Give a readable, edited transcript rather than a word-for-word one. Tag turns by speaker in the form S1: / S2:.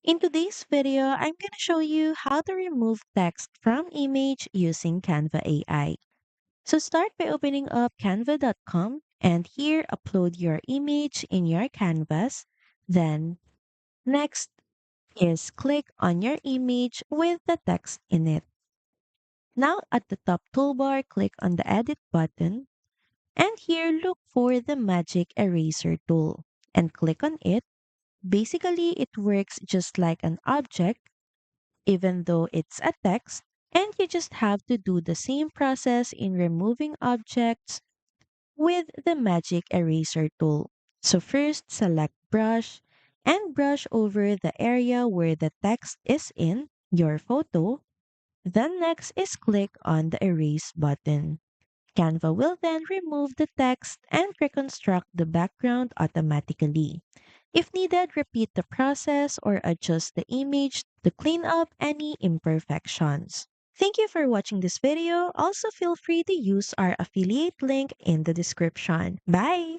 S1: In today's video, I'm going to show you how to remove text from image using Canva AI. So start by opening up canva.com and here upload your image in your canvas. Then next is click on your image with the text in it. Now at the top toolbar, click on the edit button and here look for the magic eraser tool and click on it. Basically, it works just like an object even though it's a text, and you just have to do the same process in removing objects with the magic eraser tool. So first, select brush and brush over the area where the text is in your photo. Then next is click on the erase button. Canva will then remove the text and reconstruct the background automatically. If needed, repeat the process or adjust the image to clean up any imperfections. Thank you for watching this video. Also, feel free to use our affiliate link in the description. Bye!